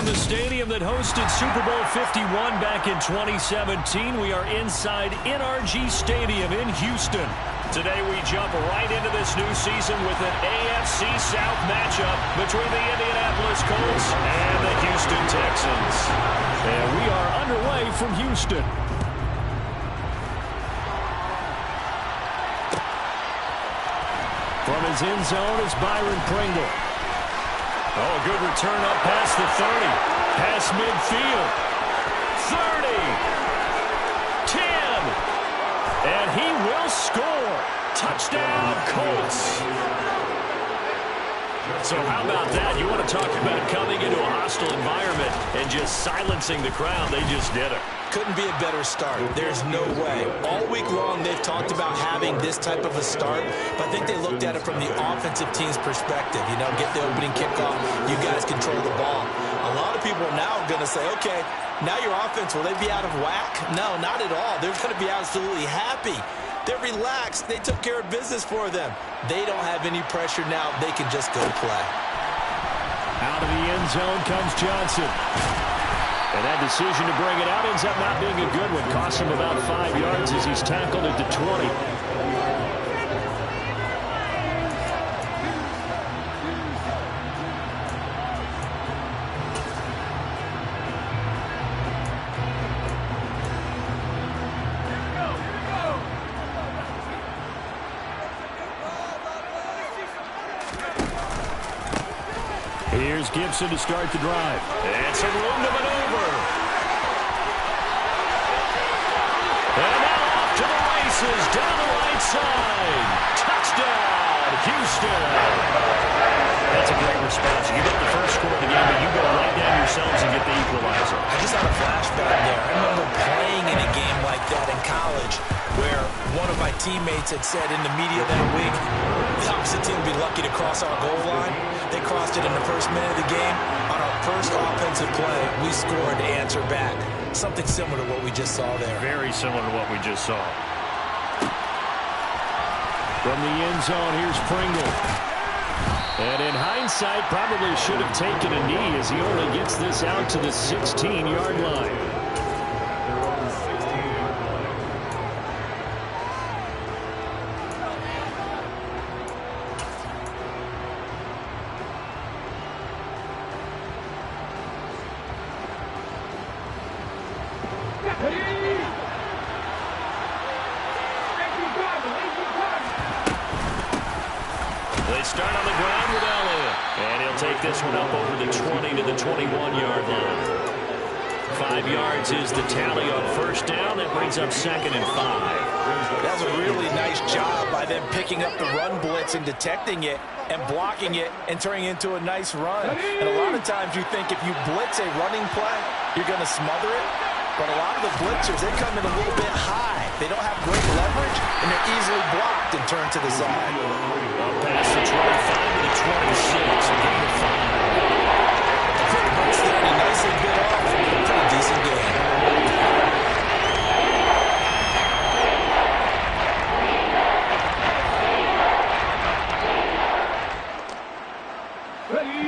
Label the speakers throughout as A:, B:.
A: from the stadium that hosted Super Bowl 51 back in 2017. We are inside NRG Stadium in Houston. Today we jump right into this new season with an AFC South matchup between the Indianapolis Colts and the Houston Texans. And we are underway from Houston. From his end zone is Byron Pringle. Oh, a good return up past the 30. Past midfield. 30. 10. And he will score. Touchdown, Colts. So how about that? You want to talk about coming into a hostile environment and just silencing the crowd. They just did it.
B: Couldn't be a better start. There's no way. All week long, they've talked about having this type of a start, but I think they looked at it from the offensive team's perspective. You know, get the opening kickoff. You guys control the ball. A lot of people are now going to say, okay, now your offense, will they be out of whack? No, not at all. They're going to be absolutely happy. They're relaxed. They took care of business for them. They don't have any pressure now. They can just go play.
A: Out of the end zone comes Johnson. And that decision to bring it out ends up not being a good one. Cost him about 5 yards as he's tackled at the 20. Here's Gibson to start the drive. And some room to maneuver. And now off to the races down the right side. Touchdown, Houston. That's a great response. You get the first score of the game, but you go right down yourselves and get the equalizer.
B: I just had a flashback there. I remember playing in a game like that in college where one of my teammates had said in the media that week, the opposite team would be lucky to cross our goal line. They crossed it in the first minute of the game. On our first offensive play, we scored to answer back. Something similar to what we just saw there.
A: Very similar to what we just saw. From the end zone, here's Pringle. And in hindsight, probably should have taken a knee as he only gets this out to the 16-yard line. They start on the ground with Elliott. And he'll take this one up over the 20 to the 21-yard line. 5 yards is the tally on first down. That brings up 2nd and 5.
B: That was a really nice job by them picking up the run blitz and detecting it and blocking it and turning it into a nice run. And a lot of times you think if you blitz a running play, you're going to smother it. But a lot of the blitzers, they come in a little bit high. They don't have great leverage, and they're easily blocked and turned to the side.
A: Well, past the 25 to the 26. Again, the 5.
B: Quick burst there, and he nicely bit off. Pretty decent game.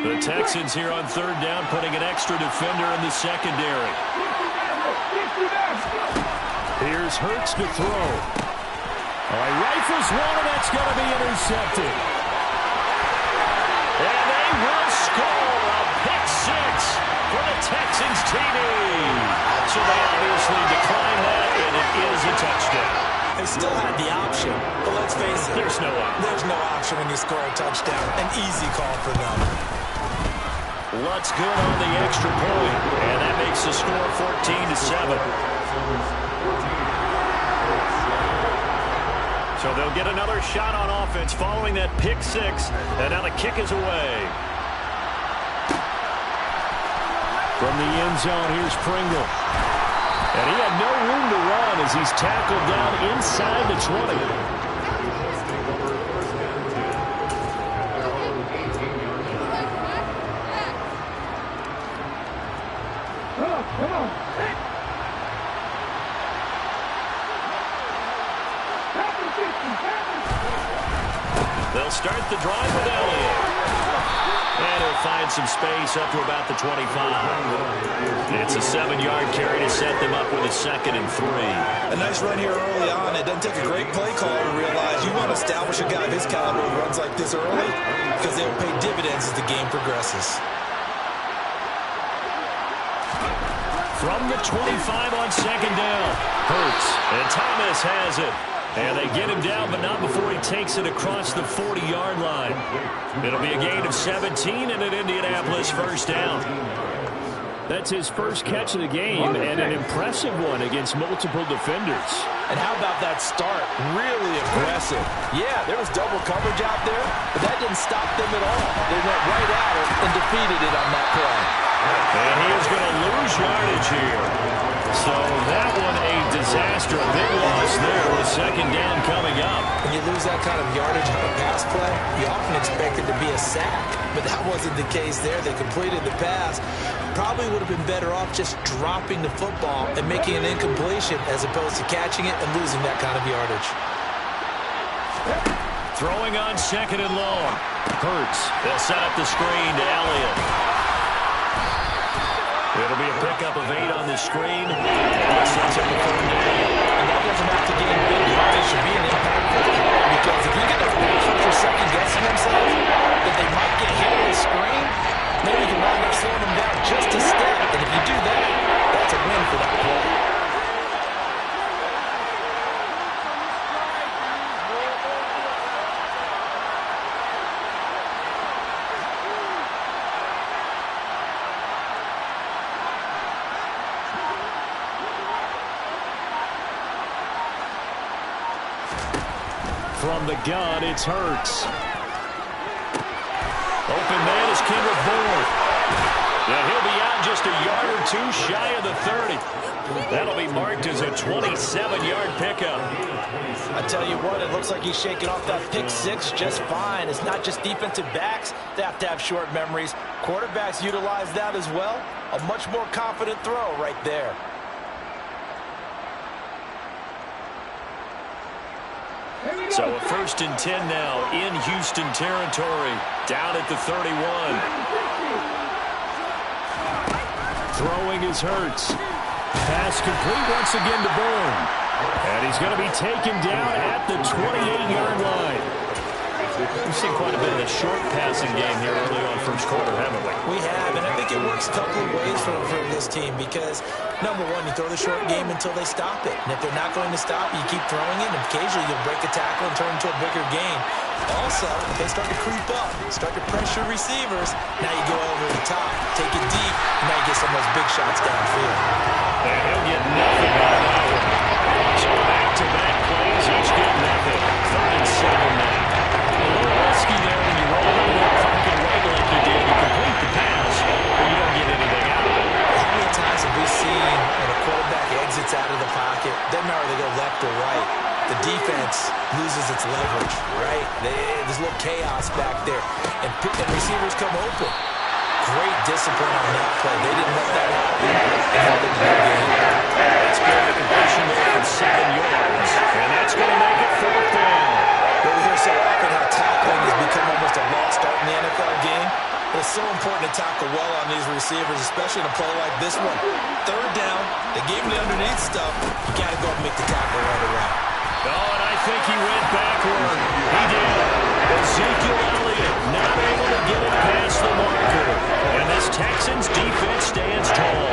A: The Texans here on third down, putting an extra defender in the secondary. Here's Hurts to throw. He rifles one, and that's going to be intercepted. And they will score a pick six for the Texans TD. So they obviously decline that, and it is a touchdown.
B: They still had the option, but let's face it.
A: There's no option.
B: There's no option when you score a touchdown. An easy call for them.
A: Lutz good on the extra point, and that makes the score 14-7. So they'll get another shot on offense following that pick six, and now the kick is away. From the end zone, here's Pringle. And he had no room to run as he's tackled down inside the 20. They'll start the drive with Elliott. And he'll find some space up to about the 25. It's a 7-yard carry to set them up with a 2nd and 3.
B: A nice run here early on. It doesn't take a great play caller to realize you want to establish a guy of his caliber who runs like this early because they'll pay dividends as the game progresses.
A: From the 25 on 2nd down. Hurts. And Thomas has it. And they get him down, but not before he takes it across the 40-yard line. It'll be a gain of 17 and an Indianapolis 1st down.
C: That's his first catch of the game, and an impressive one against multiple defenders.
B: And how about that start? Really aggressive. Yeah, there was double coverage out there, but that didn't stop them at all. They went right at it and defeated it on that play.
A: And he is going to lose yardage here. So that one a disaster. A big loss there with 2nd down coming up.
B: When you lose that kind of yardage on a pass play, you often expect it to be a sack. But that wasn't the case there. They completed the pass. Probably would have been better off just dropping the football and making an incompletion as opposed to catching it and losing that kind of yardage.
A: Throwing on 2nd and long. Hurts. They'll set up the screen to Elliott. It'll be a pickup of 8 on the screen. That sets up the 3rd down.
B: And that doesn't have to gain big yardage to be an impactful play, because if you get those patients for second-guessing themselves that they might get hit with a screen, maybe you can wind up slowing them down just a step. And if you do that, that's a win for that play.
A: From the gun, it's Hurts. Open man is Kendrick Bourne. Yeah, he'll be out just a yard or 2 shy of the 30. That'll be marked as a 27-yard pickup.
B: I tell you what, it looks like he's shaking off that pick 6 just fine. It's not just defensive backs that have to have short memories. Quarterbacks utilize that as well. A much more confident throw right there.
A: So a 1st and 10 now in Houston territory, down at the 31. Throwing is Hurts. Pass complete once again to Bourne. And he's going to be taken down at the 28-yard line. We've seen quite a bit of the short passing game here early on first quarter, haven't we?
B: We have, and I think it works a couple of ways for this team because, number one, you throw the short game until they stop it. And if they're not going to stop, you keep throwing it, and occasionally you'll break a tackle and turn into a bigger game. Also, if they start to creep up, start to pressure receivers, now you go over the top, take it deep, and now you get some of those big shots downfield.
A: And he'll get nothing out of that one. So back-to-back plays, each get nothing. 3rd and 7 now. A little risky there when you roll over that pocket right like you did. You complete the pass, but you don't get anything out of it.
B: How many times have we seen when a quarterback exits out of the pocket, doesn't matter whether they go left or right, the defense loses its leverage, right? There's a little chaos back there, and receivers come open. Great discipline on that play. They didn't let that happen. They held it in the game.
A: That's good. The completion there for 7 yards, and that's going to make it 4th down.
B: But we hear so often how tackling has become almost a lost art in the NFL game. But it's so important to tackle well on these receivers, especially in a play like this one. 3rd down, they gave him the underneath stuff. You got to go and make the tackle right away.
A: Oh, and I think he went backward. He did. Ezekiel Elliott not able to get it past the marker. And this Texans defense stands tall.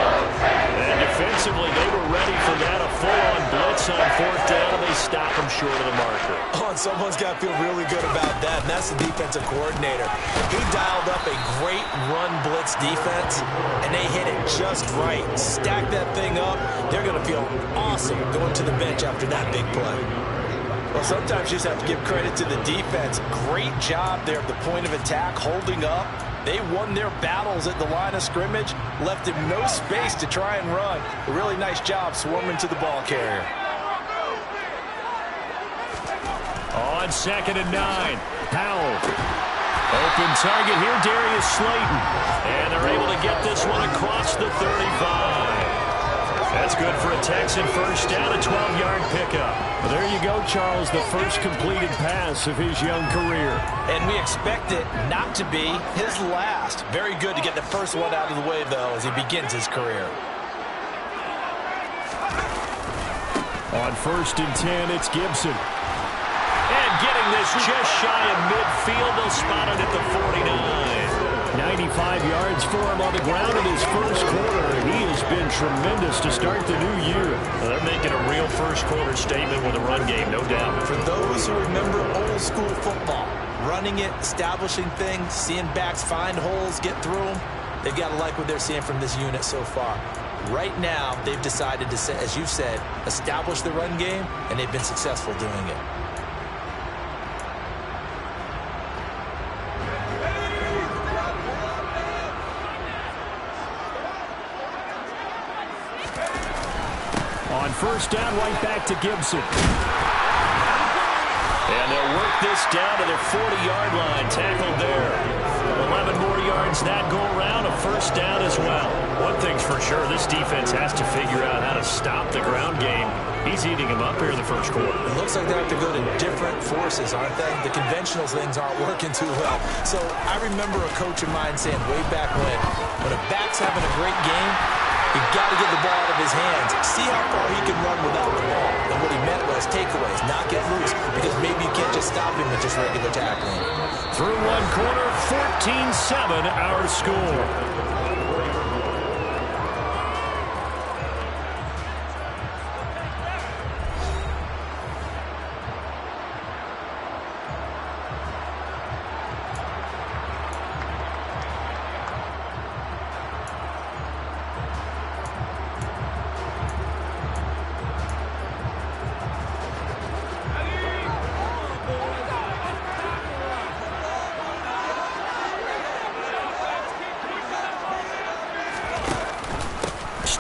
A: And defensively, they were ready for that. A full-on blitz on 4th down, and they stop him short of the marker.
B: Oh, and someone's got to feel really good about that, and that's the defensive coordinator. He dialed up a great run blitz defense, and they hit it just right. Stack that thing up. They're going to feel awesome going to the bench after that big play. Well, sometimes you just have to give credit to the defense. Great job there at the point of attack, holding up. They won their battles at the line of scrimmage, left him no space to try and run. A really nice job swarming to the ball carrier.
A: On 2nd and 9, Powell. Open target here, Darius Slayton. And they're able to get this one across the 35. That's good for a Texan first down, a 12-yard pickup.
C: Well, there you go, Charles, the first completed pass of his young career.
B: And we expect it not to be his last. Very good to get the first one out of the way, though, as he begins his career.
C: On 1st and 10, it's Gibson.
A: And getting this just shy of midfield, they'll spot it at the 49.
C: 95 yards for him on the ground in his first quarter. He has been tremendous to start the new year.
A: Well, they're making a real first-quarter statement with a run game, no doubt.
B: For those who remember old-school football, running it, establishing things, seeing backs find holes, get through them, they've got to like what they're seeing from this unit so far. Right now, they've decided to, as you said, establish the run game, and they've been successful doing it.
C: On 1st down, right back to Gibson.
A: And they'll work this down to their 40-yard line. Tackled there. 11 more yards that go around. A first down as well. One thing's for sure, this defense has to figure out how to stop the ground game. He's eating him up here in the first quarter.
B: It looks like they have to go to different forces, aren't they? The conventional things aren't working too well. So I remember a coach of mine saying way back when a back's having a great game, you've got to get the ball out of his hands. See how far he can run without the ball. And what he meant was takeaways, not get loose, because maybe you can't just stop him with just regular tackling.
A: Through one quarter, 14-7 our score.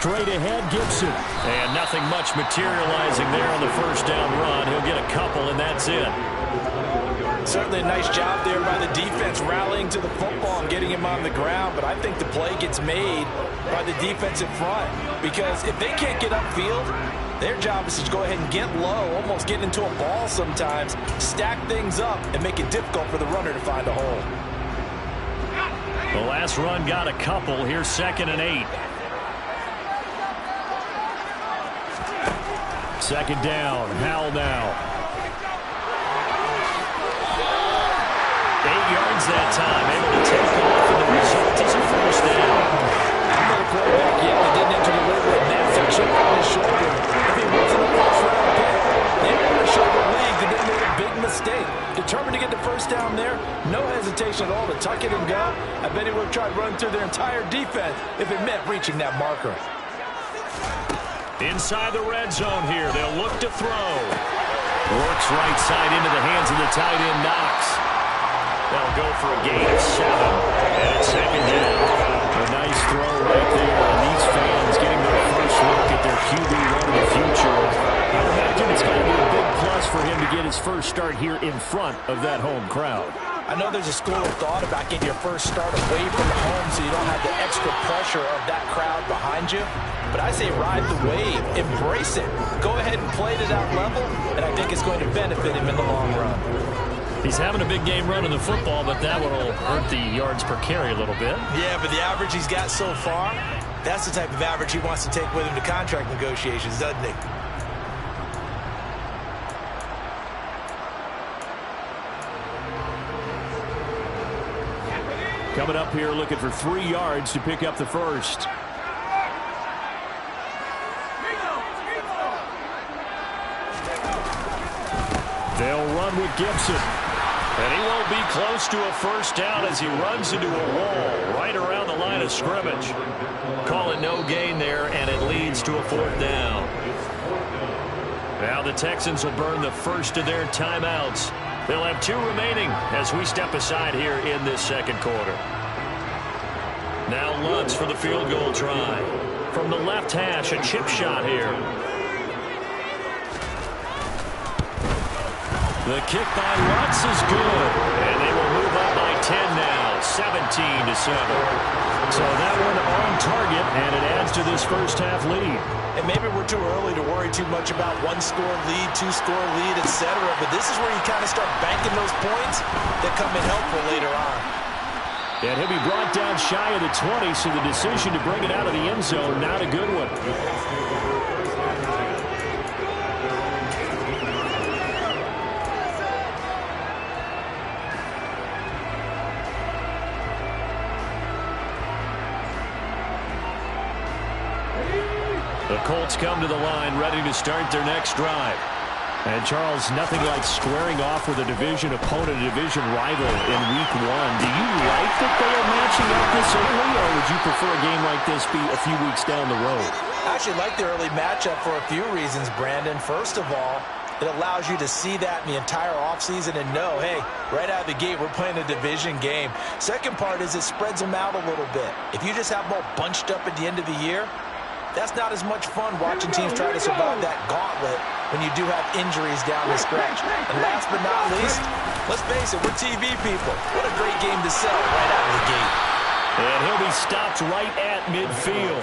C: Straight ahead, Gibson.
A: And nothing much materializing there on the first down run. He'll get a couple, and that's it.
B: Certainly a nice job there by the defense rallying to the football and getting him on the ground, but I think the play gets made by the defensive front, because if they can't get upfield, their job is to go ahead and get low, almost get into a ball sometimes, stack things up, and make it difficult for the runner to find a hole.
A: The last run got a couple. Here's 2nd and 8.
C: 2nd down. Howell now.
A: 8 yards that time. Able to take off, and the result is a first down.
B: I'm not a quarterback yet. They didn't enter the league with a massive chip on his shoulder. If he wasn't a first-round pick, they were going to show the league that they made a big mistake. Determined to get the first down there. No hesitation at all to tuck it and go. I bet he would have tried running through their entire defense if it meant reaching that marker.
A: Inside the red zone here. They'll look to throw. Works right side into the hands of the tight end, Knox. They'll go for a gain of 7. And it's 2nd down.
C: A nice throw right there. And these fans getting their first look at their QB1 of the future. I imagine it's going to be a big plus for him to get his first start here in front of that home crowd.
B: I know there's a school of thought about getting your first start away from home so you don't have the extra pressure of that crowd behind you. But I say ride the wave. Embrace it. Go ahead and play to that level, and I think it's going to benefit him in the long run.
A: He's having a big game running the football, but that one will hurt the yards per carry a little bit.
B: Yeah, but the average he's got so far, that's the type of average he wants to take with him to contract negotiations, doesn't he?
C: Coming up here looking for 3 yards to pick up the first. They'll run with Gibson.
A: And he won't be close to a first down as he runs into a wall right around the line of scrimmage. Call it no gain there, and it leads to a 4th down. Now the Texans will burn the first of their timeouts. They'll have 2 remaining as we step aside here in this 2nd quarter. Now Lutz for the field goal try. From the left hash, a chip shot here. The kick by Lutz is good. And they will move up by 10 now, 17-7. So that one on target, and it adds close to this first-half lead.
B: And maybe we're too early to worry too much about one-score lead, two-score lead, etc. But this is where you kind of start banking those points that come in helpful later on.
A: And he'll be brought down shy of the 20, so the decision to bring it out of the end zone, not a good one. The Colts come to the line, ready to start their next drive. And, Charles, nothing like squaring off with a division opponent, a division rival in Week 1. Do you like that they are matching up this early, or would you prefer a game like this be a few weeks down the road?
B: I actually like the early matchup for a few reasons, Brandon. First of all, it allows you to see that in the entire offseason and know, hey, right out of the gate, we're playing a division game. Second part is it spreads them out a little bit. If you just have them all bunched up at the end of the year, that's not as much fun watching teams try to survive that gauntlet when you do have injuries down the stretch. And last but not least, let's face it, we're TV people. What a great game to sell right out of the gate.
A: And he'll be stopped right at midfield.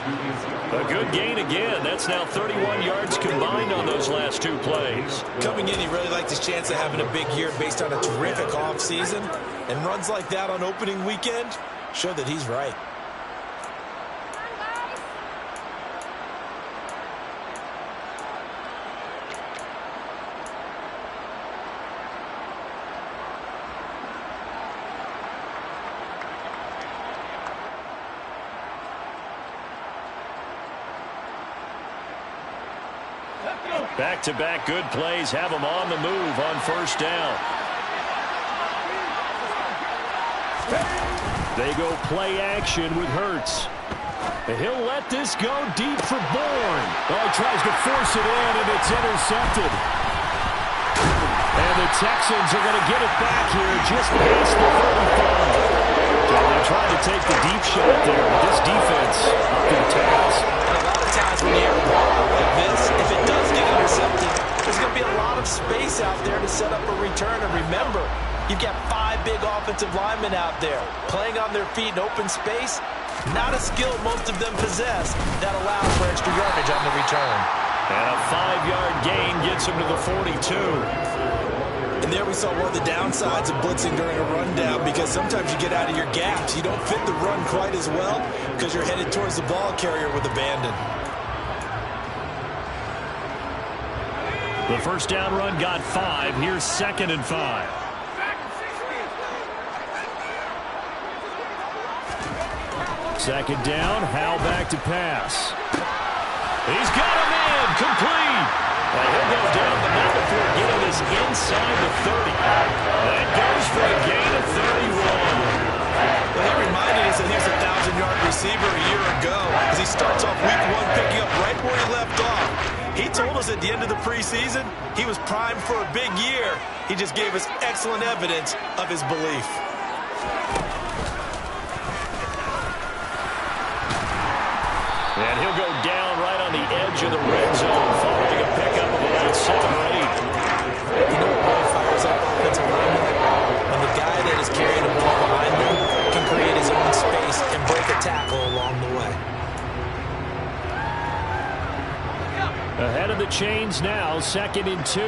A: A good gain again. That's now 31 yards combined on those last two plays.
B: Coming in, he really liked his chance of having a big year based on a terrific offseason. And runs like that on opening weekend show that he's right.
A: Back-to-back good plays have them on the move on first down. They go play action with Hurts. He'll let this go deep for Bourne. Oh, he tries to force it in, and it's intercepted. And the Texans are going to get it back here just past the 35. So they're trying to take the deep shot there, but this defense up to the task.
B: A lot of times when you hear a ball out like this, if it does get intercepted, there's going to be a lot of space out there to set up a return. And remember, you've got 5 big offensive linemen out there playing on their feet in open space. Not a skill most of them possess that allows for extra yardage on the return.
A: And a 5-yard gain gets him to the 42.
B: And there we saw one of the downsides of blitzing during a rundown, because sometimes you get out of your gaps. You don't fit the run quite as well because you're headed towards the ball carrier with abandon.
A: The first down run got 5. Here's 2nd and 5. Second down, Howell back to pass. He's got him in, complete. He'll go down, but not before getting this inside the 30. That goes for a gain of 31.
B: Well, that reminded us that he was a 1,000-yard receiver a year ago, as he starts off week 1 picking up right where he left off. He told us at the end of the preseason he was primed for a big year. He just gave us excellent evidence of his belief.
A: And he'll go down right on the edge of the red zone, following a pickup of about 7 or 8.
B: You know what really fires up offensive linemen? When the guy that is carrying the ball behind them can create his own space and break a tackle along the way.
A: Ahead of the chains now, 2nd and 2.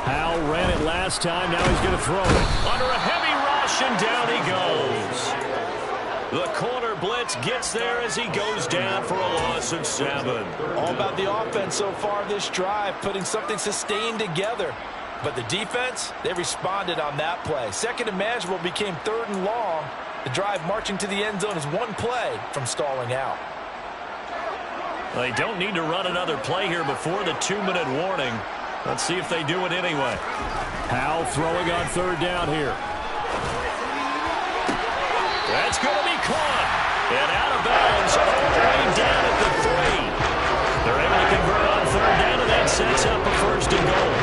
A: Howell ran it last time, now he's going to throw it. Under a heavy rush, and down he goes. The corner blitz gets there as he goes down for a loss of 7.
B: All about the offense so far this drive, putting something sustained together. But the defense, they responded on that play. 2nd and manageable became 3rd and long. The drive marching to the end zone is 1 play from stalling out.
A: They don't need to run another play here before the 2-minute warning. Let's see if they do it anyway. Howell throwing on 3rd down here. That's going to be caught. And out of bounds, all the way down at the 3. They're able to convert on 3rd down, and that sets up a 1st and goal.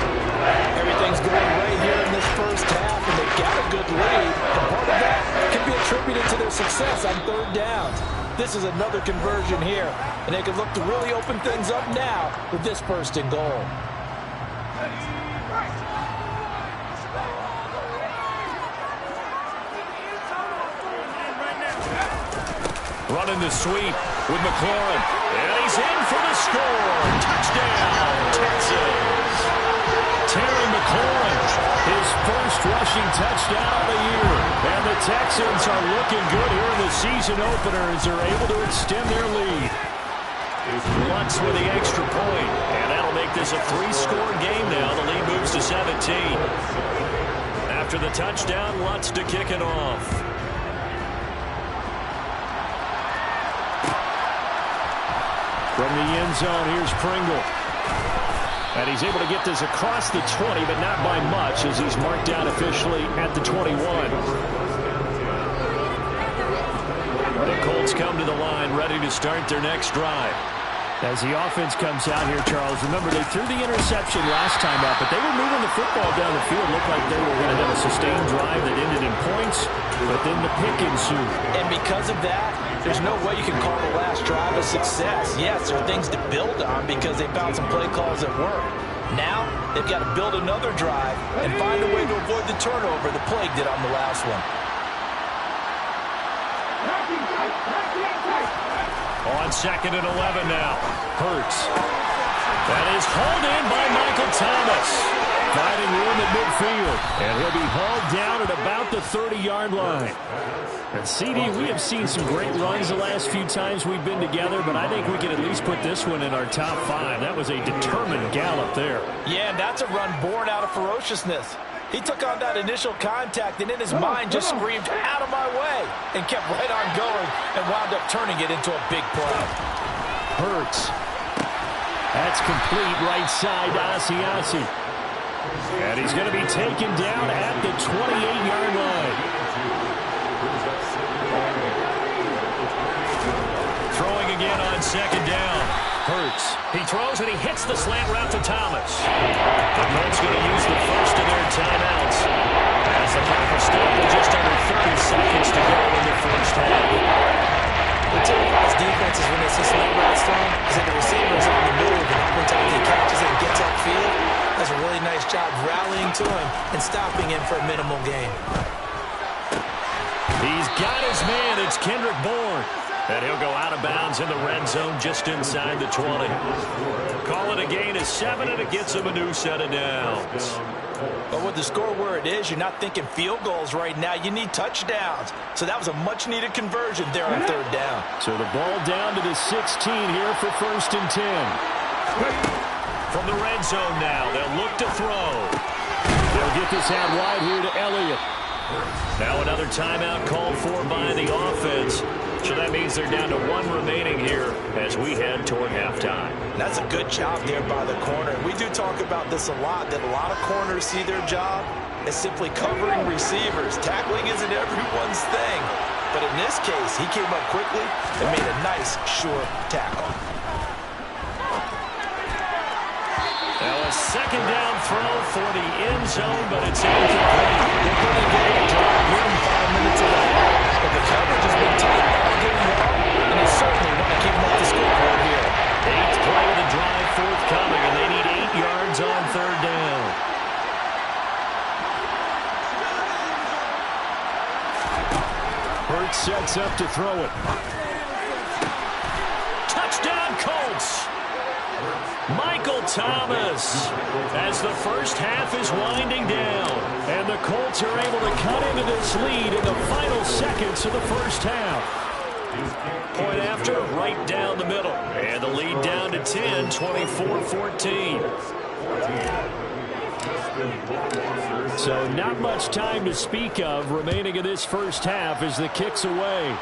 B: Everything's going right here in this first half, and they've got a good lead. And part of that can be attributed to their success on 3rd downs. This is another conversion here, and they can look to really open things up now with this 1st and goal.
A: Running the sweep with McLaurin. And he's in for the score. Touchdown, Texans. Terry McLaurin, his first rushing touchdown of the year. And the Texans are looking good here in the season opener as they're able to extend their lead. Lutz with the extra point, and that'll make this a 3-score game now. The lead moves to 17. After the touchdown, Lutz to kick it off. From the end zone, here's Pringle. And he's able to get this across the 20, but not by much as he's marked out officially at the 21. The Colts come to the line, ready to start their next drive. As the offense comes out here, Charles, remember they threw the interception last time out, but they were moving the football down the field. Looked like they were going to have a sustained drive that ended in points, but then the pick ensued.
B: And because of that, there's no way you can call the last drive a success. Yes, there are things to build on because they found some play calls that work. Now, they've got to build another drive and find a way to avoid the turnover the plague did on the last one.
A: On 2nd and 11 now. Hurts. That is hauled in by Michael Thomas. Finding room at midfield. And he'll be hauled down at about the 30-yard line. And CD, we have seen some great runs the last few times we've been together, but I think we can at least put this one in our top 5. That was a determined gallop there.
B: Yeah, and that's a run born out of ferociousness. He took on that initial contact and in his mind just screamed, "Out of my way," and kept right on going and wound up turning it into a big play.
A: Hurts. That's complete right side to Asiasi. And he's going to be taken down at the 28-yard line. Throwing again on 2nd down. Hurts. He throws and he hits the slant route to Thomas. The Colts going to use the first of their timeouts as the clock will stop with just under 30 seconds to go in the first half.
B: The typical defense is when they see slant routes thrown is that the receiver is on the move and oftentimes he catches it and gets upfield. Does a really nice job rallying to him and stopping him for a minimal gain.
A: He's got his man. It's Kendrick Bourne. And he'll go out of bounds in the red zone just inside the 20. Call it a gain of 7, and it gets him a new set of downs.
B: But with the score where it is, you're not thinking field goals right now. You need touchdowns. So that was a much-needed conversion there on 3rd down.
A: So the ball down to the 16 here for 1st and 10. From the red zone now, they'll look to throw. They'll get this out wide here to Elliott. Now another timeout called for by the offense. So that means they're down to 1 remaining here as we head toward halftime.
B: That's a good job there by the corner. We do talk about this a lot, that a lot of corners see their job as simply covering receivers. Tackling isn't everyone's thing. But in this case, he came up quickly and made a nice, sure tackle.
A: Now a 2nd down throw for the end zone, but it's incomplete.
B: They're going to get a drive here in 5 minutes of that. But the coverage has been tight all game long, and they certainly want to keep them up the scoreboard here.
A: 8th play of the drive forthcoming, and they need 8 yards on 3rd down. Hurts sets up to throw it. Touchdown, Colts! Michael Thomas as the first half is winding down. And the Colts are able to cut into this lead in the final seconds of the first half. Point after, right down the middle. And the lead down to 10, 24-14. So not much time to speak of remaining in this first half as the kick's away.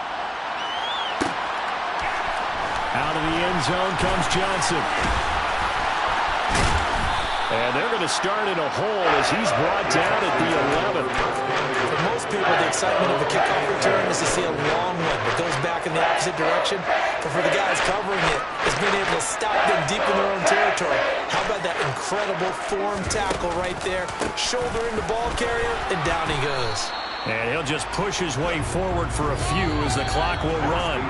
A: Out of the end zone comes Johnson. And they're going to start in a hole as he's brought down at the 11.
B: For most people, the excitement of the kickoff return is to see a long one that goes back in the opposite direction. But for the guys covering it, it's being able to stop them deep in their own territory. How about that incredible form tackle right there? Shouldering the ball carrier, and down he goes.
A: And he'll just push his way forward for a few as the clock will run.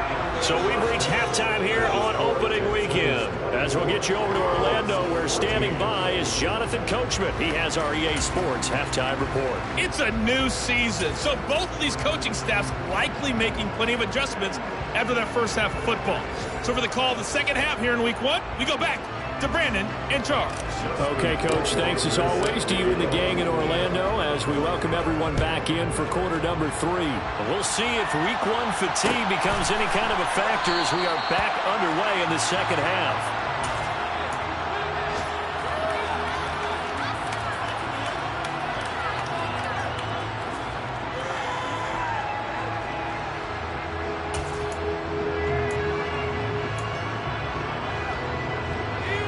A: So we've reached halftime here on opening weekend. As we'll get you over to Orlando, where standing by is Jonathan Coachman. He has our EA Sports halftime report.
D: It's a new season, so both of these coaching staffs likely making plenty of adjustments after that first half of football. So for the call of the second half here in week one, we go back to Brandon and Charles.
C: Okay, Coach, thanks as always to you and the gang in Orlando as we welcome everyone back in for quarter number 3.
A: We'll see if week one fatigue becomes any kind of a factor as we are back underway in the second half.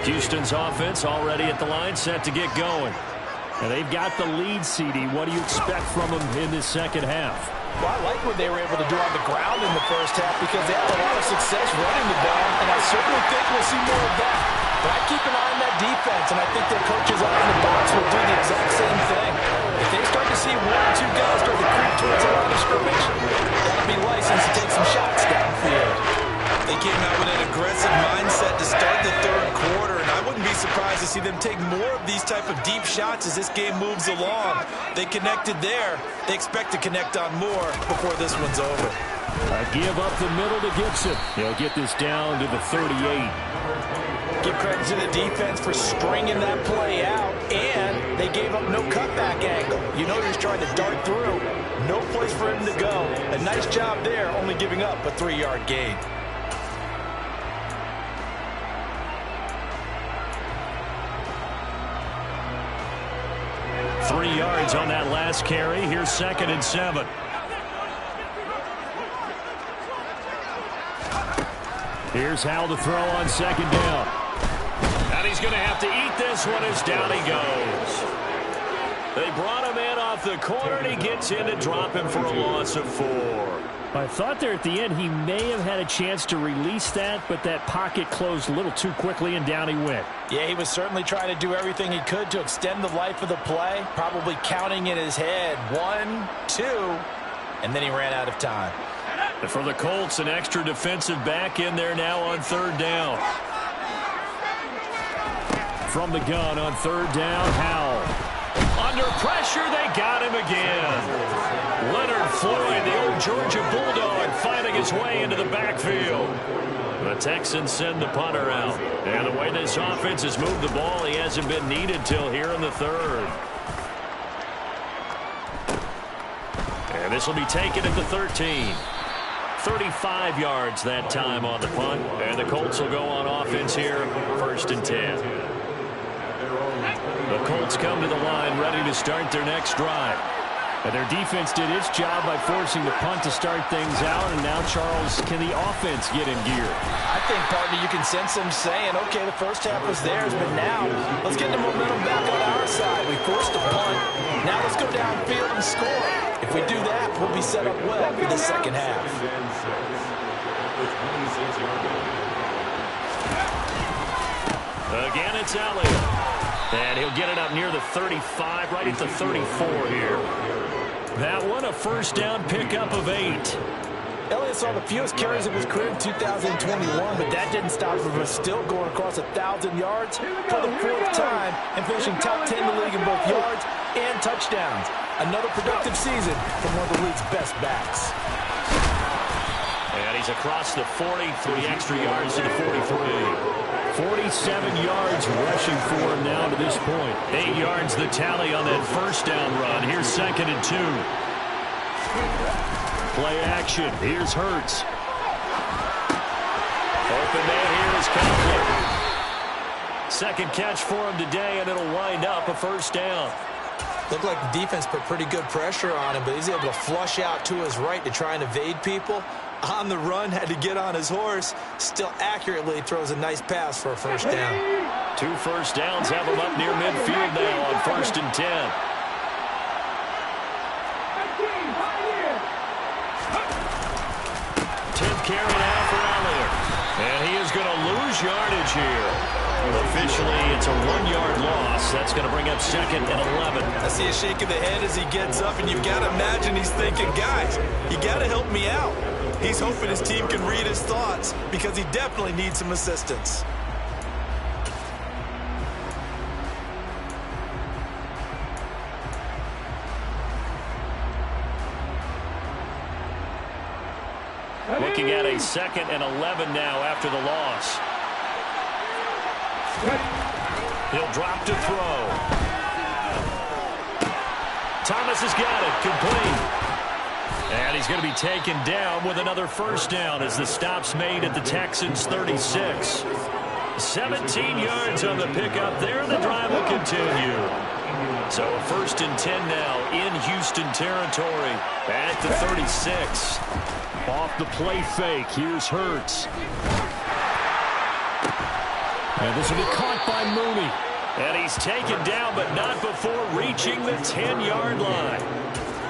A: Houston's offense already at the line, set to get going.
C: And they've got the lead, CD. What do you expect from them in this second half?
B: Well, I like what they were able to do on the ground in the first half because they had a lot of success running the ball, and I certainly think we'll see more of that. But I keep an eye on that defense, and I think their coaches out in the box will do the exact same thing. If they start to see 1 or 2 guys start to creep towards the line of scrimmage, that'll be licensed to take some shots downfield. They came out with an aggressive mindset to start the third quarter, and I wouldn't be surprised to see them take more of these type of deep shots as this game moves along. They connected there. They expect to connect on more before this one's over.
C: A give up the middle to Gibson. He'll get this down to the 38.
B: Give credit to the defense for stringing that play out, and they gave up no cutback angle. You know he was trying to dart through. No place for him to go. A nice job there, only giving up a 3-yard gain.
A: 3 yards on that last carry. Here's 2nd and 7.
C: Here's Howell to throw on 2nd down.
A: And he's going to have to eat this one as down he goes. They brought him in off the corner, and he gets in to drop him for a loss of 4.
C: I thought there at the end he may have had a chance to release that, but that pocket closed a little too quickly, and down he went.
B: Yeah, he was certainly trying to do everything he could to extend the life of the play, probably counting in his head 1, 2, and then he ran out of time.
A: And for the Colts, an extra defensive back in there now on 3rd down.
C: From the gun on 3rd down, Howell.
A: Under pressure, they got him again. Leonard Floyd, the old Georgia Bulldog, finding his way into the backfield. The Texans send the punter out. And the way this offense has moved the ball, he hasn't been needed till here in the 3rd. And this will be taken at the 13. 35 yards that time on the punt. And the Colts will go on offense here, 1st and 10. The Colts come to the line ready to start their next drive.
C: And their defense did its job by forcing the punt to start things out. And now, Charles, can the offense get in gear?
B: I think, partner, you can sense them saying, okay, the first half was theirs, but now let's get the momentum back on our side. We forced a punt. Now let's go downfield and score. If we do that, we'll be set up well for the second half.
A: Again, it's Elliott. And he'll get it up near the 35, right at the 34 here. That one, a 1st down pickup of 8.
B: Elliott saw the fewest carries of his career in 2021, but that didn't stop him from still going across 1,000 yards for the 4th time and finishing top 10 in the league in both yards and touchdowns. Another productive season from one of the league's best backs.
A: And he's across the 40, 3 extra yards to the 43.
C: 47 yards rushing for him now to this point.
A: 8 yards the tally on that 1st down run. Here's 2nd and 2.
C: Play action. Here's Hurts.
A: Open man here is Conklin. 2nd catch for him today, and it'll wind up a 1st down.
B: Looked like the defense put pretty good pressure on him, but he's able to flush out to his right to try and evade people. On the run, had to get on his horse. Still accurately throws a nice pass for a 1st down.
A: 2 first downs have him up near midfield now on 1st and 10. Carry now for Elliott. And he is going to lose lose yardage here. Officially, it's a 1-yard loss. That's going to bring up 2nd and 11.
B: I see a shake of the head as he gets up, and you've got to imagine he's thinking, guys, you got to help me out. He's hoping his team can read his thoughts because he definitely needs some assistance.
A: Looking at a 2nd and 11 now after the loss. He'll drop to throw. Thomas has got it. Complete. And he's going to be taken down with another first down as the stop's made at the Texans' 36. 17 yards on the pickup there, and the drive will continue. So a 1st and 10 now in Houston territory at the 36.
C: Off the play fake. Here's Hurts. And this will be caught by Mooney.
A: And he's taken down, but not before reaching the 10-yard line.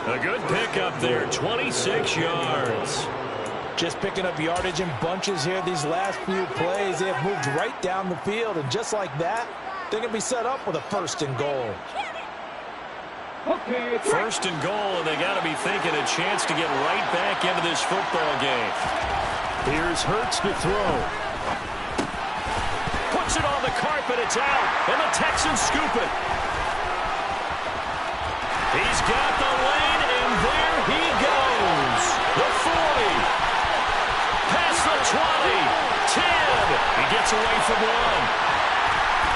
A: A good pickup there, 26 yards.
E: Just picking up yardage in bunches here these last few plays. They have moved right down the field, and just like that, they can be set up with a 1st and goal.
A: 1st and goal, and they got to be thinking a chance to get right back into this football game.
C: Here's Hurts to throw.
A: Puts it on the carpet, it's out, and the Texans scoop it. He's got the lane, and there he goes. The 40. Past the 20. 10. He gets away from 1.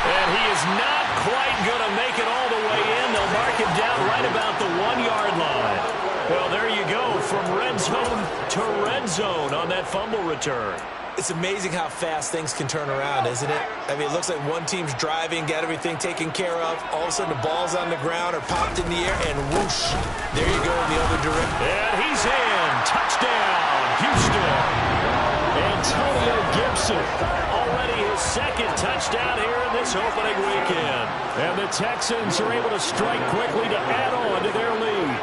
A: And he is not quite going to make it all the way in. They'll mark him down right about the 1-yard line. Well, there you go, from red zone to red zone on that fumble return.
B: It's amazing how fast things can turn around, isn't it? I mean, it looks like one team's driving, got everything taken care of. All of a sudden, the ball's on the ground or popped in the air, and whoosh, there you go in the other direction.
A: And he's in. Touchdown, Houston.
C: Antonio Gibson.
A: Already his 2nd touchdown here in this opening weekend.
C: And the Texans are able to strike quickly to add on to their lead.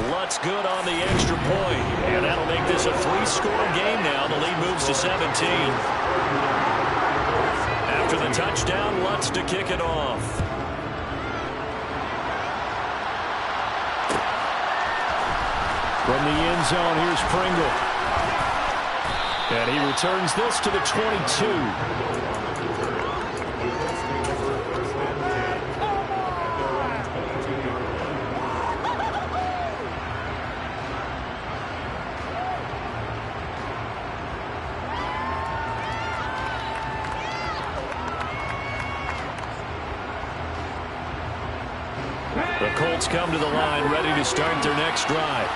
A: Lutz good on the extra point, and that'll make this a 3-score game now. The lead moves to 17. After the touchdown, Lutz to kick it off.
C: From the end zone, here's Pringle. And he returns this to the 22.
A: The Colts come to the line, ready to start their next drive.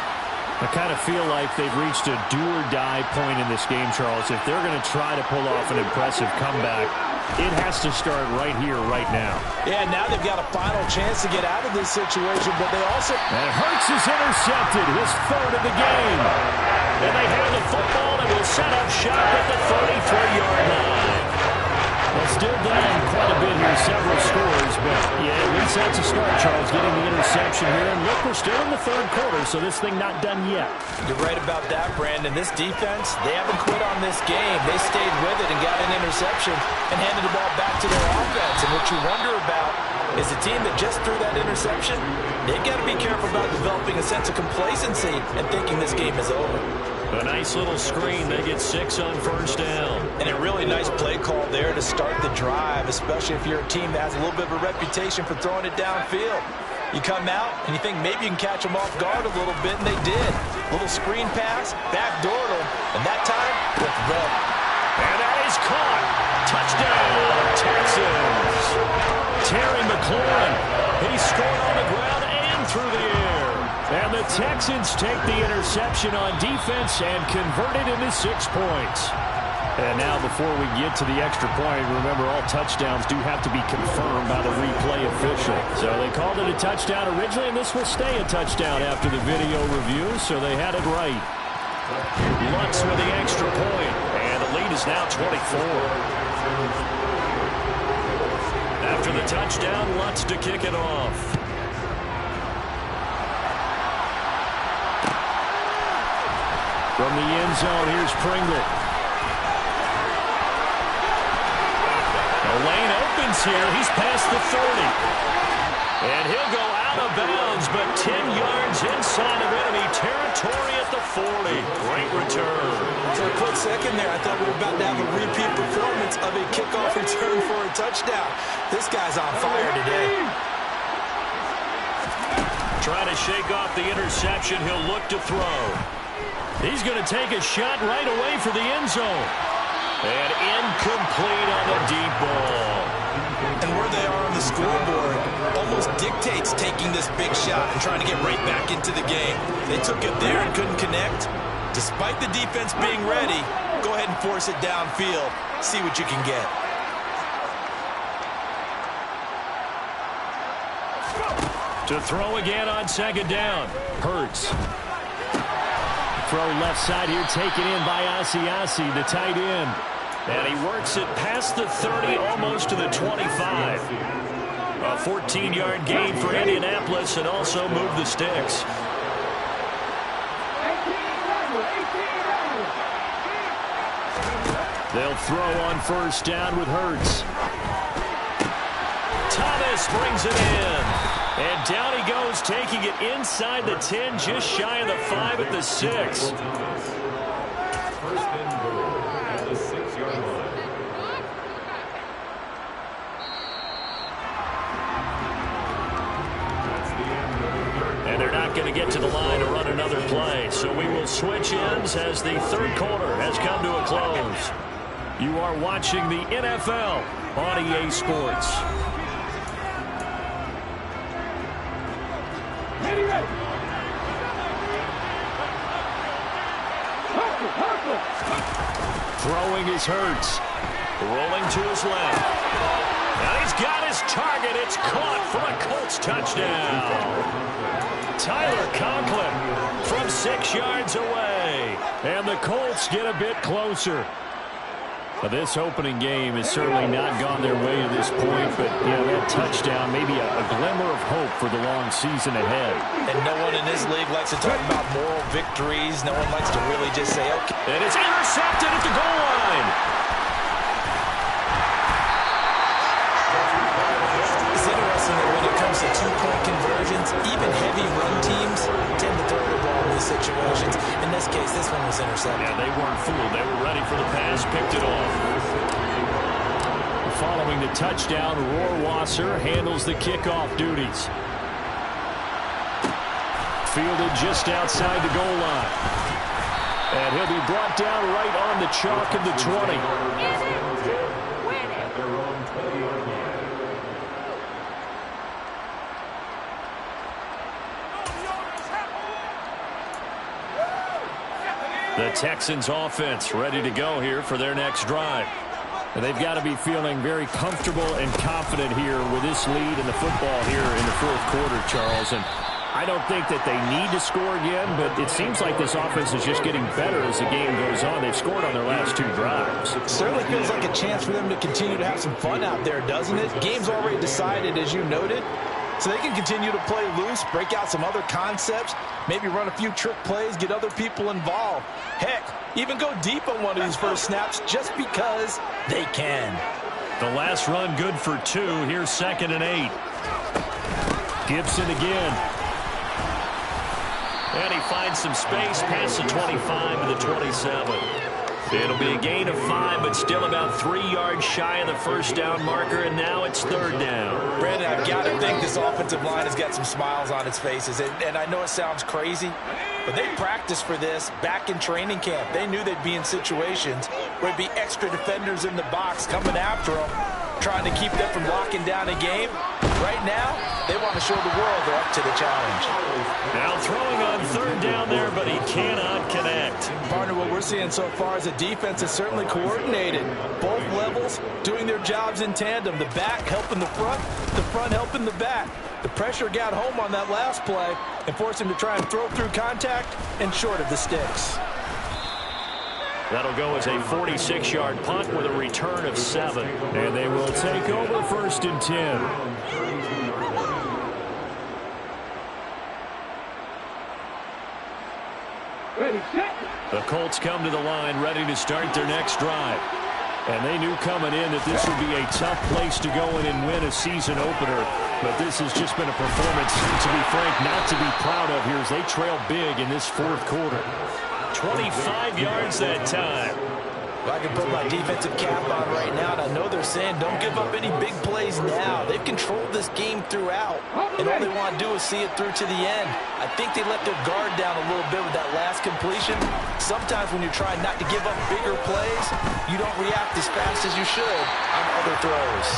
C: I kind of feel like they've reached a do-or-die point in this game, Charles. If they're going to try to pull off an impressive comeback, it has to start right here, right now.
E: Yeah, now they've got a final chance to get out of this situation, but they also...
C: And Hurts is intercepted, his 3rd of the game.
A: And they have the football and will set up shop at the 33-yard line.
C: Well, still down quite a bit here, several scores, but yeah, at least that's a start, Charles, getting the interception here. And look, we're still in the 3rd quarter, so this thing not done yet.
B: You're right about that, Brandon. This defense, they haven't quit on this game. They stayed with it and got an interception and handed the ball back to their offense. And what you wonder about is the team that just threw that interception, they've got to be careful about developing a sense of complacency and thinking this game is over.
A: A nice little screen. They get 6 on 1st down.
B: And a really nice play call there to start the drive, especially if you're a team that has a little bit of a reputation for throwing it downfield. You come out and you think maybe you can catch them off guard a little bit, and they did. Little screen pass, backdoor them, and that time, with red.
A: And that is caught. Touchdown, Texans. Terry McLaurin. He scored on the ground and through the air.
C: And the Texans take the interception on defense and convert it into 6 points. And now before we get to the extra point, remember all touchdowns do have to be confirmed by the replay official. So they called it a touchdown originally, and this will stay a touchdown after the video review, so they had it right.
A: Lutz with the extra point, and the lead is now 24. After the touchdown, Lutz to kick it off.
C: From the end zone, here's Pringle.
A: distance here. He's past the 30. And he'll go out of bounds, but 10 yards inside of enemy territory at the 40. Great return.
B: For a quick second there, I thought we were about to have a repeat performance of a kickoff return for a touchdown. This guy's on fire today.
A: Trying to shake off the interception. He'll look to throw. He's going to take a shot right away for the end zone. And incomplete on the deep ball.
B: And where they are on the scoreboard almost dictates taking this big shot and trying to get right back into the game. They took it there and couldn't connect. Despite the defense being ready, go ahead and force it downfield. See what you can get.
A: To throw again on second down. Hurts. Throw left side here, taken in by Asiasi, the tight end. And he works it past the 30, almost to the 25. A 14-yard gain for Indianapolis, and also move the sticks. They'll throw on first down with Hurts. Thomas brings it in. And down he goes, taking it inside the 10, just shy of the 5 at the 6. And they're not going to get to the line to run another play. So we will switch ends as the third quarter has come to a close. You are watching the NFL on EA Sports. Throwing his Hurts. Rolling to his left. And he's got his target. It's caught for a Colts touchdown. Tyler Conklin from 6 yards away. And the Colts get a bit closer. This opening game has certainly not gone their way to this point, but, you know, that touchdown, maybe a glimmer of hope for the long season ahead.
B: And no one in this league likes to talk about moral victories. No one likes to really just say, okay.
A: And it's intercepted at the goal line.
B: It's interesting that when it comes to two-point conversions, even heavy run teams tend to throw the ball in these situations. In this case, this one was intercepted.
A: Yeah, they weren't fooled. They were ready for the pass, picked it off. Following the touchdown, Rohrwasser handles the kickoff duties. Fielded just outside the goal line. And he'll be brought down right on the chalk of the 20. The Texans offense ready to go here for their next drive. And they've got to be feeling very comfortable and confident here with this lead in the football here in the fourth quarter, Charles. And I don't think that they need to score again, but it seems like this offense is just getting better as the game goes on. They've scored on their last 2 drives.
E: Certainly feels like a chance for them to continue to have some fun out there, doesn't it? Game's already decided, as you noted. So they can continue to play loose, break out some other concepts, maybe run a few trick plays, get other people involved. Heck, even go deep on one of these first snaps just because they can.
A: The last run good for 2. Here's 2nd and 8. Gibson again. And he finds some space past the 25 to the 27. It'll be a gain of 5, but still about 3 yards shy of the first down marker, and now it's 3rd down.
B: Brandon, I've got to think this offensive line has got some smiles on its faces, and I know it sounds crazy, but they practiced for this back in training camp. They knew they'd be in situations where there'd be extra defenders in the box coming after them, trying to keep them from locking down a game. Right now, they want to show the world they're up to the challenge.
A: Now throwing on 3rd down there, but he cannot connect.
E: Partner, what we're seeing so far is the defense is certainly coordinated. Both levels doing their jobs in tandem. The back helping the front helping the back. The pressure got home on that last play and forced him to try and throw through contact and short of the sticks.
A: That'll go as a 46-yard punt with a return of 7. And they will take over 1st and 10. The Colts come to the line ready to start their next drive.
C: And they knew coming in that this would be a tough place to go in and win a season opener. But this has just been a performance, to be frank, not to be proud of here as they trail big in this fourth quarter.
A: 25 yards that time.
E: I can put my defensive cap on right now, and I know they're saying don't give up any big plays now. They've controlled this game throughout, and all they want to do is see it through to the end. I think they let their guard down a little bit with that last completion. Sometimes when you're trying not to give up bigger plays, you don't react as fast as you should on other throws.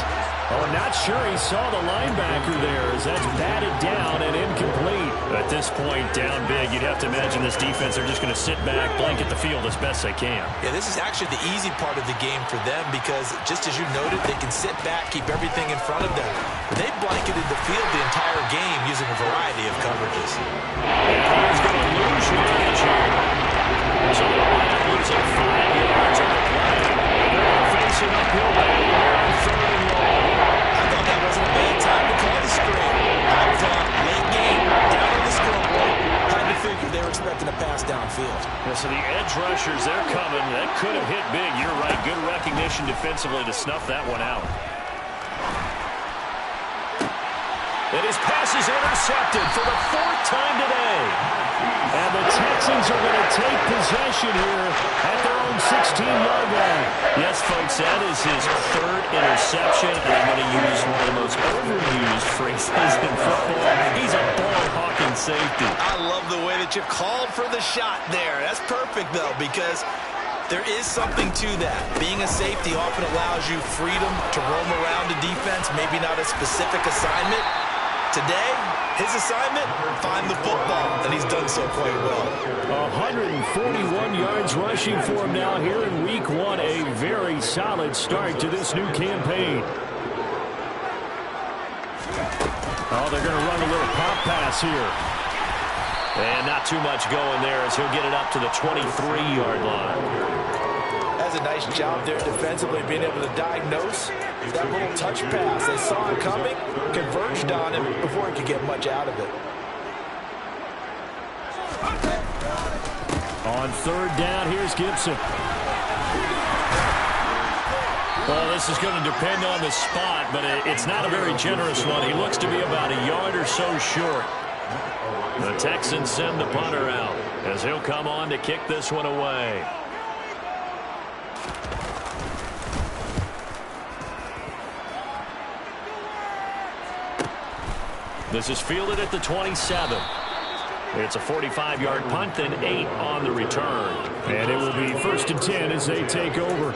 C: Oh, not sure he saw the linebacker there as that's batted down and incomplete.
A: At this point, down big, you'd have to imagine this defense, they're just going to sit back, blanket the field as best they can.
B: Yeah, this is actually the easy part of the game for them because, just as you noted, they can sit back, keep everything in front of them. But they blanketed the field the entire game using a variety of coverages.
A: He's going to lose yardage here. So they'll wind up losing 5 yards on the play. They're facing uphill battle here on 3rd and long.
B: I thought that wasn't a bad time to call the screen. Hot front, late game, down on the scoreboard. Kind of figured they were expecting a pass downfield.
A: Yeah, so the edge rushers, they're coming. That could have hit big. You're right. Good recognition defensively to snuff that one out. And his pass is intercepted for the 4th time today.
C: And the Texans are going to take possession here at their own 16-yard line.
A: Yes, folks, that is his 3rd interception. And I'm going to use one of the most overused phrases in football. He's a ball-hawking safety.
E: I love the way that you called for the shot there. That's perfect, though, because there is something to that. Being a safety often allows you freedom to roam around a defense, maybe not a specific assignment. Today, his assignment, find the football, and he's done so quite well.
C: 141 yards rushing for him now here in week 1. A very solid start to this new campaign. Oh, they're going to run a little pop pass here.
A: And not too much going there as he'll get it up to the 23-yard line.
E: That's a nice job there defensively, being able to diagnose that little touch pass. They saw him coming, converged on him before he could get much out of it.
C: On 3rd down, here's Gibson.
A: Well, this is going to depend on the spot, but it's not a very generous one. He looks to be about a yard or so short. The Texans send the punter out as he'll come on to kick this one away. This is fielded at the 27. It's a 45-yard punt, then 8 on the return.
C: And it will be 1st and 10 as they take over.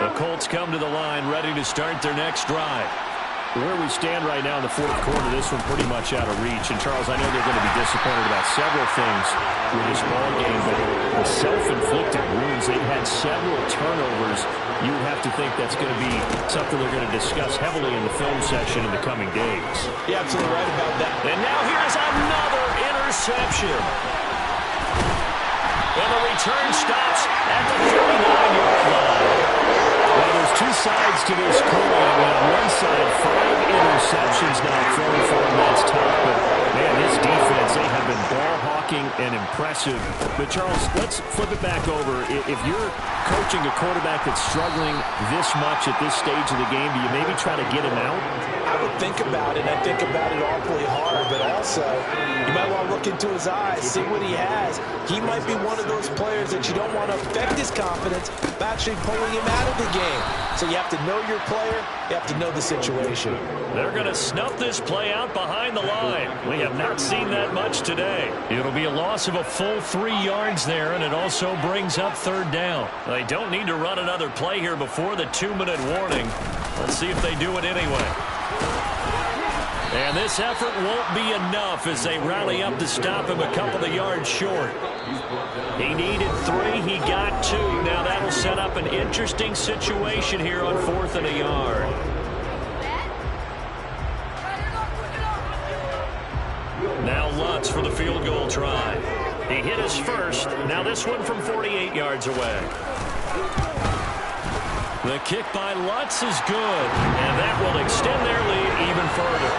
A: The Colts come to the line, ready to start their next drive.
C: Where we stand right now in the 4th quarter, this one pretty much out of reach. And, Charles, I know they're going to be disappointed about several things with this ball game, but the self-inflicted wounds, they've had several turnovers. You would have to think that's going to be something they're going to discuss heavily in the film section in the coming days.
E: You're absolutely right about that.
A: And now here's another interception. And the return stops at the 39-yard line.
C: Well, there's 2 sides to this coin. On one side, 5 interceptions now thrown for him. That's tough. But, man, this defense, they have been ball-hawking and impressive. But, Charles, let's flip it back over. If you're coaching a quarterback that's struggling this much at this stage of the game, do you maybe try to get him out?
E: I would think about it. I think about it awfully hard, but also you might want to look into his eyes, see what he has. He might be one of those players that you don't want to affect his confidence by actually pulling him out of the game. So you have to know your player. You have to know the situation.
A: They're going to snuff this play out behind the line. We have not seen that much today. It'll be a loss of a full 3 yards there, and it also brings up 3rd down. They don't need to run another play here before the 2-minute warning. Let's see if they do it anyway. And this effort won't be enough as they rally up to stop him a couple of yards short. He needed 3. He got 2. Now that'll set up an interesting situation here on 4th and a yard. Now Lutz for the field goal try. He hit his first. Now this one from 48 yards away. The kick by Lutz is good, and that will extend their lead even further.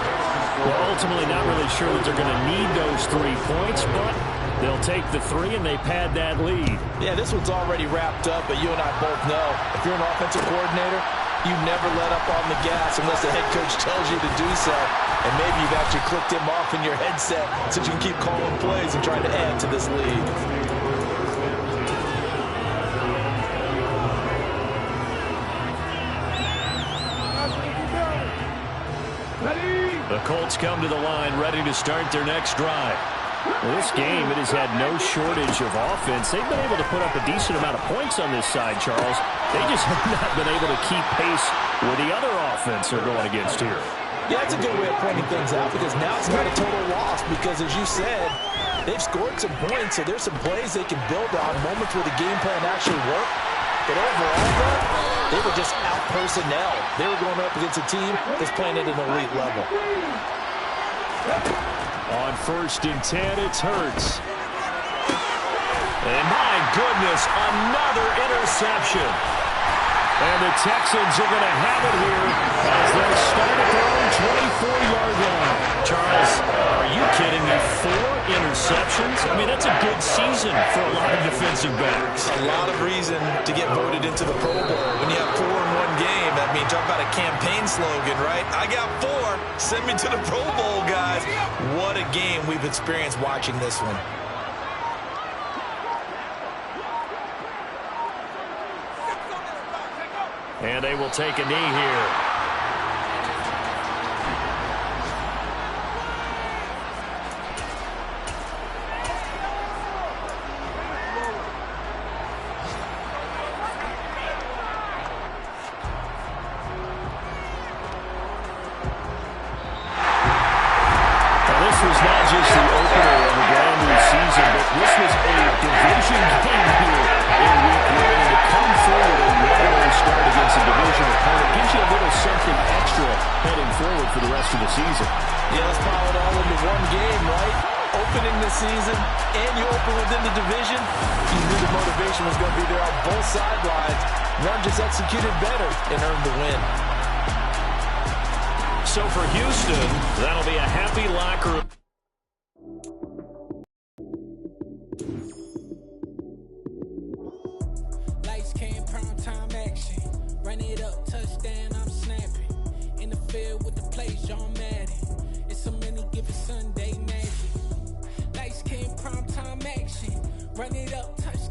C: Well, ultimately not really sure that they're going to need those 3 points, but they'll take the 3 and they pad that lead.
E: Yeah, this one's already wrapped up, but you and I both know if you're an offensive coordinator, you never let up on the gas unless the head coach tells you to do so. And maybe you've actually clicked him off in your headset so you can keep calling plays and trying to add to this lead.
A: The Colts come to the line ready to start their next drive.
C: Well, this game, it has had no shortage of offense. They've been able to put up a decent amount of points on this side, Charles. They just have not been able to keep pace with the other offense they're going against here.
E: Yeah, that's a good way of pointing things out because now it's not a total loss because, as you said, they've scored some points, so there's some plays they can build on, moments where the game plan actually worked. But overall, though, they were just out personnel. They were going up against a team that's playing at an elite level.
A: On 1st and 10, it's Hurts. And my goodness, another interception. And the Texans are going to have it here as they start at their own 24-yard line. Charles, are you kidding me? 4 interceptions? I mean, that's a good season for a lot of defensive backs.
B: A lot of reason to get voted into the Pro Bowl. When you have 4 in one game, I mean, talk about a campaign slogan, right? I got 4. Send me to the Pro Bowl, guys. What a game we've experienced watching this one.
A: And they will take a knee here.
C: This was not just the opener of a brand new season, but this was a division game here in week 1. And to come forward and one-way start against a division opponent gives you a little something extra heading forward for the rest of the season.
E: Yeah, let's pile it all into one game, right? Opening the season, and you open within the division. You knew the motivation was going to be there on both sidelines. One just executed better and earned the win.
A: So for Houston, that'll be a happy locker room.
F: Lights came, prime time action. Run it up, touchdown, I'm snapping. In the field with the plays, John Madden. It's so many given Sunday magic. Lights came, prime time action. Run it up.